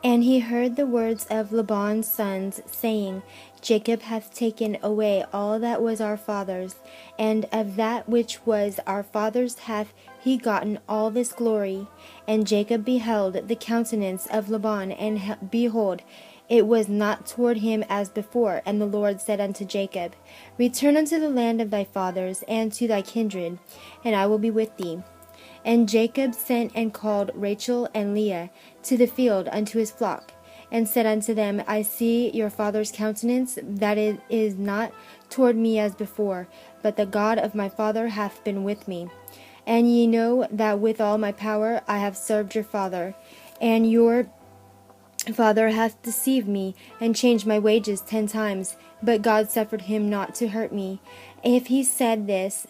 And he heard the words of Laban's sons, saying, Jacob hath taken away all that was our father's, and of that which was our father's hath he gotten all this glory. And Jacob beheld the countenance of Laban, and behold, it was not toward him as before. And the Lord said unto Jacob, Return unto the land of thy fathers, and to thy kindred, and I will be with thee. And Jacob sent and called Rachel and Leah to the field unto his flock, and said unto them, I see your father's countenance, that it is not toward me as before, but the God of my father hath been with me. And ye know that with all my power I have served your father, and your father hath deceived me, and changed my wages 10 times, but God suffered him not to hurt me. If he said thus,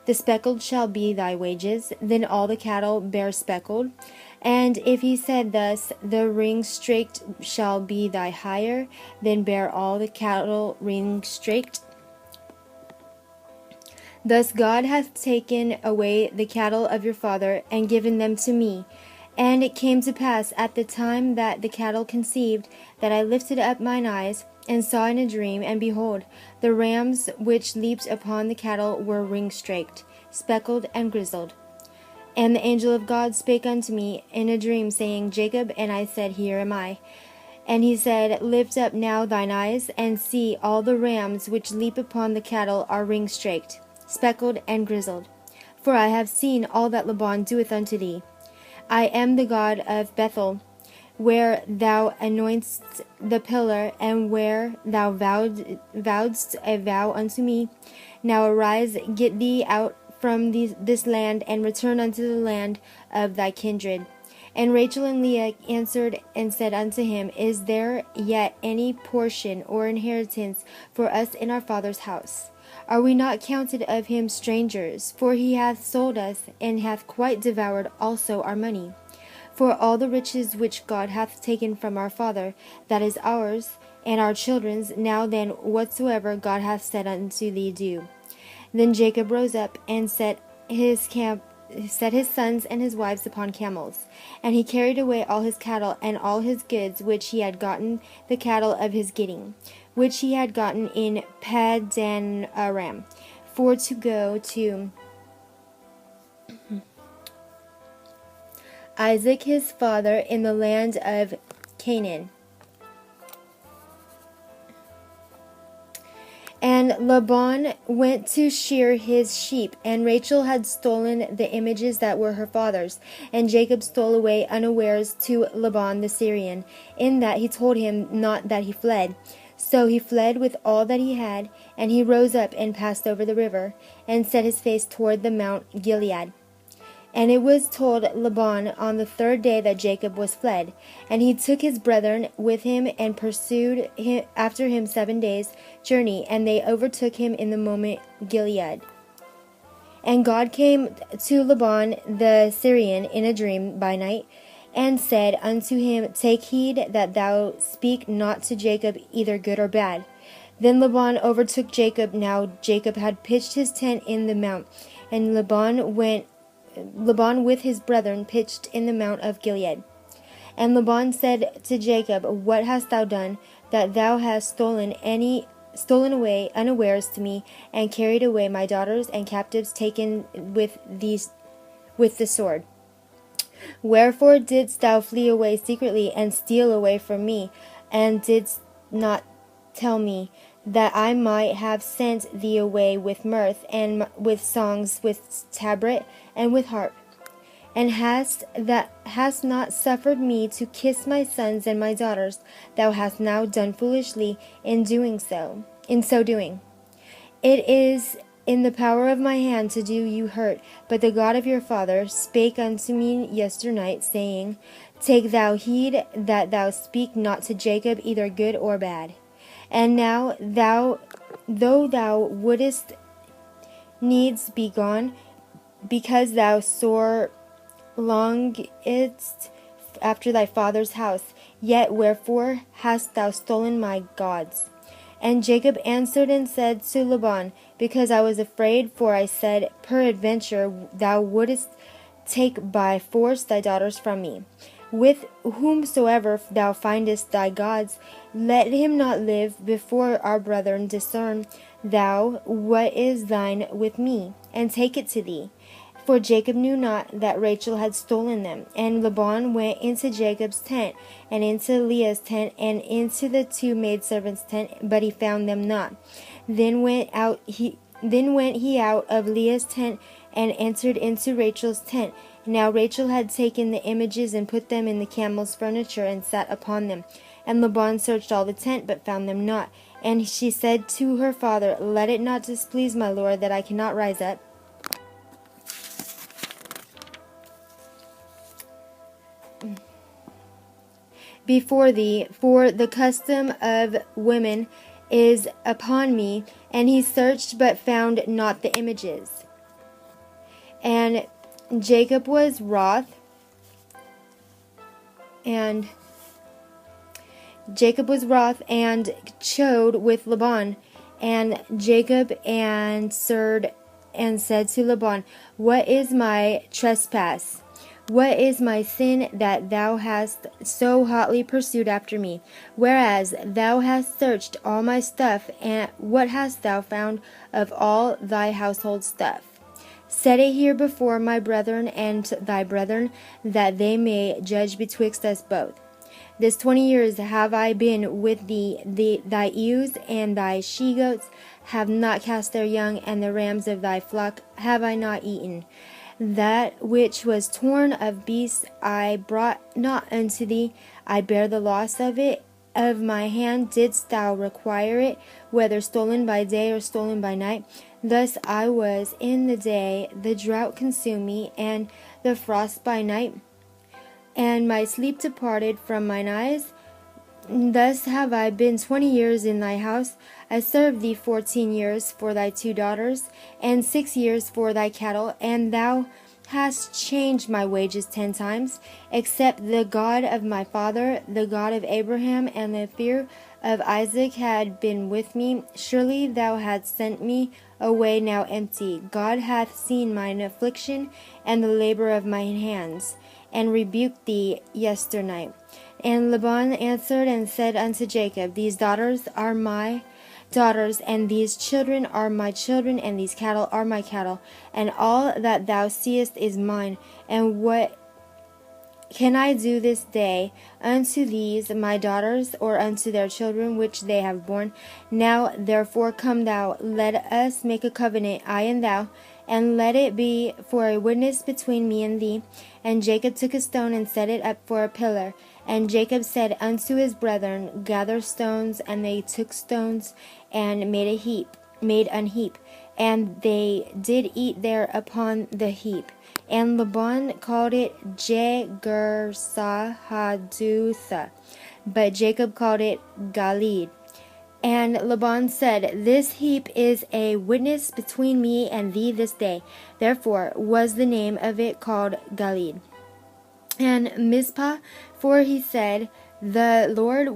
the speckled shall be thy wages, then all the cattle bear speckled. And if he said thus, the ring straked shall be thy hire, then bear all the cattle ring straked. Thus God hath taken away the cattle of your father, and given them to me. And it came to pass at the time that the cattle conceived, that I lifted up mine eyes, and saw in a dream, and behold, the rams which leaped upon the cattle were ring-straked, speckled, and grizzled. And the angel of God spake unto me in a dream, saying, Jacob. And I said, Here am I. And he said, Lift up now thine eyes, and see, all the rams which leap upon the cattle are ring-straked, speckled, and grizzled. For I have seen all that Laban doeth unto thee. I am the God of Bethel, where thou anointest the pillar, and where thou vowedst a vow unto me. Now arise, get thee out from this land, and return unto the land of thy kindred. And Rachel and Leah answered and said unto him, Is there yet any portion or inheritance for us in our father's house? Are we not counted of him strangers? For he hath sold us, and hath quite devoured also our money. For all the riches which God hath taken from our father, that is ours, and our children's. Now then, whatsoever God hath said unto thee, do. Then Jacob rose up, and set his sons and his wives upon camels. And he carried away all his cattle, and all his goods which he had gotten, the cattle of his getting, which he had gotten in Padan Aram, for to go to Isaac his father in the land of Canaan. And Laban went to shear his sheep, and Rachel had stolen the images that were her father's. And Jacob stole away unawares to Laban the Syrian, in that he told him not that he fled. So he fled with all that he had, and he rose up and passed over the river, and set his face toward the Mount Gilead. And it was told Laban on the 3rd day that Jacob was fled. And he took his brethren with him, and pursued him after him 7 days' journey, and they overtook him in the Mount Gilead. And God came to Laban the Syrian in a dream by night, and said unto him, Take heed that thou speak not to Jacob either good or bad. Then Laban overtook Jacob. Now Jacob had pitched his tent in the mount, and Laban with his brethren pitched in the Mount of Gilead. And Laban said to Jacob, What hast thou done, that thou hast stolen away unawares to me, and carried away my daughters and captives taken with the sword? Wherefore didst thou flee away secretly, and steal away from me, and didst not tell me, that I might have sent thee away with mirth, and with songs, with tabret, and with harp? And hast not suffered me to kiss my sons and my daughters, thou hast now done foolishly in so doing. It is in the power of my hand to do you hurt, but the God of your father spake unto me yesternight, saying, Take thou heed that thou speak not to Jacob either good or bad. And now though thou wouldest needs be gone, because thou sore longedst after thy father's house, yet wherefore hast thou stolen my gods? And Jacob answered and said to Laban, Because I was afraid, for I said, Peradventure thou wouldest take by force thy daughters from me. with whomsoever thou findest thy gods, let him not live before our brethren. Discern thou what is thine with me, and take it to thee. For Jacob knew not that Rachel had stolen them. And Laban went into Jacob's tent, and into Leah's tent, and into the two maidservants' tent, but he found them not. Then went he out of Leah's tent, and entered into Rachel's tent. Now Rachel had taken the images, and put them in the camel's furniture, and sat upon them. And Laban searched all the tent, but found them not. And she said to her father, Let it not displease my lord, that I cannot rise up before thee, for the custom of women is upon me. And he searched, but found not the images. And Jacob was wroth, and chode with Laban. And Jacob answered and said to Laban, What is my trespass? What is my sin that thou hast so hotly pursued after me? Whereas thou hast searched all my stuff, and what hast thou found of all thy household stuff? Set it here before my brethren and thy brethren, that they may judge betwixt us both. This 20 years have I been with thee, thy ewes and thy she-goats have not cast their young, and the rams of thy flock have I not eaten. That which was torn of beasts I brought not unto thee. I bear the loss of it of my hand. Didst thou require it, whether stolen by day or stolen by night? Thus I was in the day, the drought consumed me, and the frost by night, and my sleep departed from mine eyes. Thus have I been 20 years in thy house. I served thee 14 years for thy 2 daughters, and 6 years for thy cattle, and thou hast changed my wages 10 times, except the God of my father, the God of Abraham, and the fear of Isaac had been with me. Surely thou hadst sent me away now empty. God hath seen mine affliction and the labor of mine hands, and rebuked thee yesternight. And Laban answered and said unto Jacob, These daughters are my daughters, and these children are my children, and these cattle are my cattle, and all that thou seest is mine. And what can I do this day unto these my daughters, or unto their children which they have borne? Now therefore come thou, let us make a covenant, I and thou, and let it be for a witness between me and thee. And Jacob took a stone and set it up for a pillar. And Jacob said unto his brethren, Gather stones. And they took stones and made an heap, and they did eat there upon the heap. And Laban called it Jegar-sahadutha, but Jacob called it Galid. And Laban said, This heap is a witness between me and thee this day. Therefore was the name of it called Galid. And Mizpah, for he said, The Lord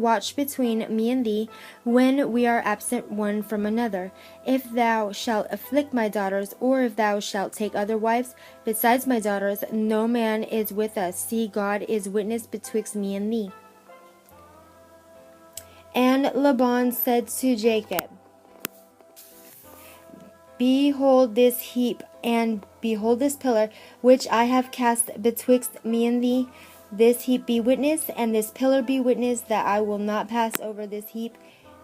watch between me and thee, when we are absent one from another. If thou shalt afflict my daughters, or if thou shalt take other wives besides my daughters, no man is with us. See, God is witness betwixt me and thee. And Laban said to Jacob, Behold this heap, and behold this pillar, which I have cast betwixt me and thee. This heap be witness, and this pillar be witness, that I will not pass over this heap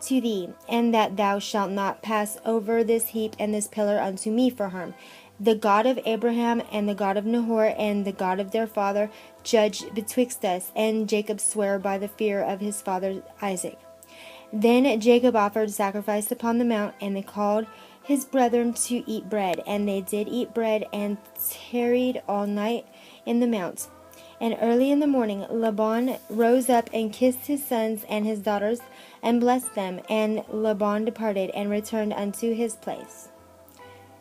to thee, and that thou shalt not pass over this heap and this pillar unto me for harm. The God of Abraham, and the God of Nahor, and the God of their father, judge betwixt us. And Jacob sware by the fear of his father Isaac. Then Jacob offered sacrifice upon the mount, and they called his brethren to eat bread. And they did eat bread, and tarried all night in the mount. And early in the morning Laban rose up and kissed his sons and his daughters, and blessed them. And Laban departed, and returned unto his place.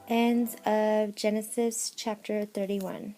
End of Genesis chapter 31.